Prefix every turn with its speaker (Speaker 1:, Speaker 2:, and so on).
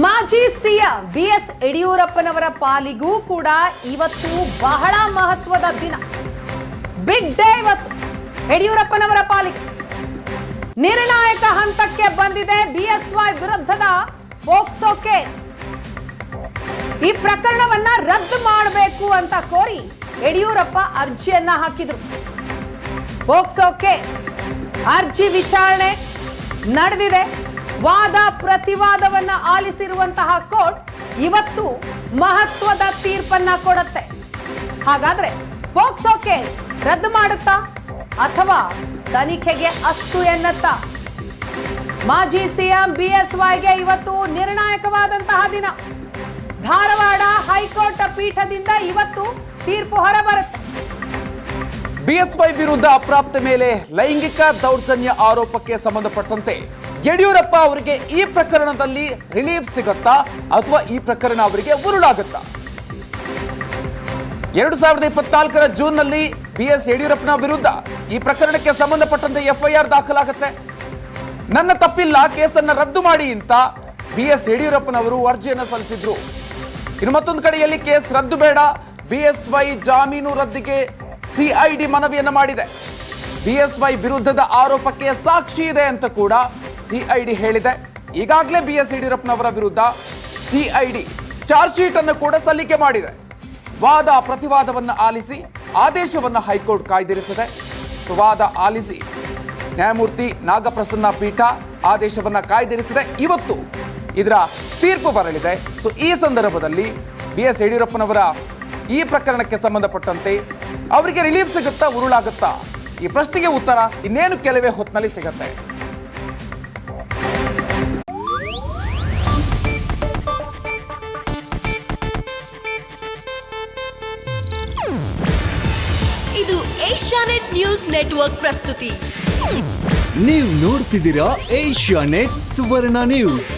Speaker 1: ಮಾಜಿ CM BS ಯಡಿಯೂರಪ್ಪನವರ ಪಾಲಿಗೂ ಕೂಡ ಇವತ್ತು ಬಹಳ ಮಹತ್ವದ ದಿನ. ಬಿಗ್ ಡೇ ಇವತ್ತು ಯಡಿಯೂರಪ್ಪನವರ ಪಾಲಿಗೆ. ನಿರ್ಣಾಯಕ ಹಂತಕ್ಕೆ ಬಂದಿದೆ ಬಿಎಸ್ವೈ ವಿರುದ್ಧದ ಪೋಕ್ಸೋ ಕೇಸ್. ಈ ಪ್ರಕರಣವನ್ನ ರದ್ದು ಮಾಡಬೇಕು ಅಂತ ಕೋರಿ ಯಡಿಯೂರಪ್ಪ ಅರ್ಜಿಯನ್ನ ಹಾಕಿದ್ರು. ಪೋಕ್ಸೋ ಕೇಸ್ ಅರ್ಜಿ ವಿಚಾರಣೆ ನಡೆದಿದೆ. ವಾದ ಪ್ರತಿವಾದವನ್ನ ಆಲಿಸಿರುವಂತಹ ಕೋರ್ಟ್ ಇವತ್ತು ಮಹತ್ವದ ತೀರ್ಪನ್ನ ಕೊಡುತ್ತೆ. ಹಾಗಾದ್ರೆ ಪೋಕ್ಸೋ ಕೇಸ್ ರದ್ದು ಮಾಡುತ್ತಾ ಅಥವಾ ತನಿಖೆಗೆ ಅಸ್ತು ಎನ್ನತ್ತಾ? ಮಾಜಿ ಸಿಎಂ ಬಿಎಸ್ವೈಗೆ ಇವತ್ತು ನಿರ್ಣಾಯಕವಾದಂತಹ ದಿನ. ಧಾರವಾಡ ಹೈಕೋರ್ಟ್ ಪೀಠದಿಂದ ಇವತ್ತು ತೀರ್ಪು ಹೊರಬರುತ್ತೆ.
Speaker 2: ಬಿಎಸ್ವೈ ವಿರುದ್ಧ ಅಪ್ರಾಪ್ತ ಮೇಲೆ ಲೈಂಗಿಕ ದೌರ್ಜನ್ಯ ಆರೋಪಕ್ಕೆ ಸಂಬಂಧಪಟ್ಟಂತೆ ಯಡಿಯೂರಪ್ಪ ಅವರಿಗೆ ಈ ಪ್ರಕರಣದಲ್ಲಿ ರಿಲೀಫ್ ಸಿಗುತ್ತಾ ಅಥವಾ ಈ ಪ್ರಕರಣ ಅವರಿಗೆ ಉರುಳಾಗುತ್ತಾ? 2024 ಜೂನ್ ನಲ್ಲಿ ಬಿಎಸ್ ಯಡಿಯೂರಪ್ಪನ ವಿರುದ್ಧ ಈ ಪ್ರಕರಣಕ್ಕೆ ಸಂಬಂಧಪಟ್ಟಂತೆ ಎಫ್ಐಆರ್ ದಾಖಲಾಗುತ್ತೆ. ನನ್ನ ತಪ್ಪಿಲ್ಲ, ಕೇಸನ್ನ ರದ್ದು ಮಾಡಿ ಅಂತ ಬಿಎಸ್ ಯಡಿಯೂರಪ್ಪನವರು ಅರ್ಜಿಯನ್ನು ಸಲ್ಲಿಸಿದ್ರು. ಇನ್ನು ಮತ್ತೊಂದು ಕಡೆಯಲ್ಲಿ ಕೇಸ್ ರದ್ದು ಬೇಡ, ಬಿಎಸ್ವೈ ಜಾಮೀನು ರದ್ದಿಗೆ ಸಿಐಡಿ ಮನವಿಯನ್ನ ಮಾಡಿದೆ. ಬಿಎಸ್ವೈ ವಿರುದ್ಧದ ಆರೋಪಕ್ಕೆ ಸಾಕ್ಷಿ ಇದೆ ಅಂತ ಕೂಡ ಸಿಐಡಿ ಹೇಳಿದೆ. ಈಗಾಗಲೇ ಬಿಎಸ್ ಯಡಿಯೂರಪ್ಪನವರ ವಿರುದ್ಧ ಸಿಐಡಿ ಚಾರ್ಜ್ ಶೀಟ್ ಅನ್ನು ಕೂಡ ಸಲ್ಲಿಕೆ ಮಾಡಿದೆ. ವಾದ ಪ್ರತಿವಾದವನ್ನು ಆಲಿಸಿ ಆದೇಶವನ್ನು ಹೈಕೋರ್ಟ್ ಕಾಯ್ದಿರಿಸಿದೆ. ವಾದ ಆಲಿಸಿ ನ್ಯಾಯಮೂರ್ತಿ ನಾಗಪ್ರಸನ್ನ ಪೀಠ ಆದೇಶವನ್ನ ಕಾಯ್ದಿರಿಸಿದೆ. ಇವತ್ತು ಇದರ ತೀರ್ಪು ಬರಲಿದೆ. ಸೊ ಈ ಸಂದರ್ಭದಲ್ಲಿ ಬಿಎಸ್ ಯಡಿಯೂರಪ್ಪನವರ ಈ ಪ್ರಕರಣಕ್ಕೆ ಸಂಬಂಧಪಟ್ಟಂತೆ ಅವರಿಗೆ ರಿಲೀಫ್ ಸಿಗುತ್ತಾ, ಉರುಳಾಗುತ್ತಾ? ಈ ಪ್ರಶ್ನೆಗೆ ಉತ್ತರ ಇನ್ನೇನು ಕೆಲವೇ ಹೊತ್ತಿನಲ್ಲಿ ಸಿಗುತ್ತೆ.
Speaker 3: ಇದು ಏಷ್ಯಾನೆಟ್ ನ್ಯೂಸ್ ನೆಟ್ವರ್ಕ್ ಪ್ರಸ್ತುತಿ.
Speaker 4: ನೀವು ನೋಡ್ತಿದ್ದೀರಾ ಏಷ್ಯಾನೆಟ್ ಸುವರ್ಣ ನ್ಯೂಸ್.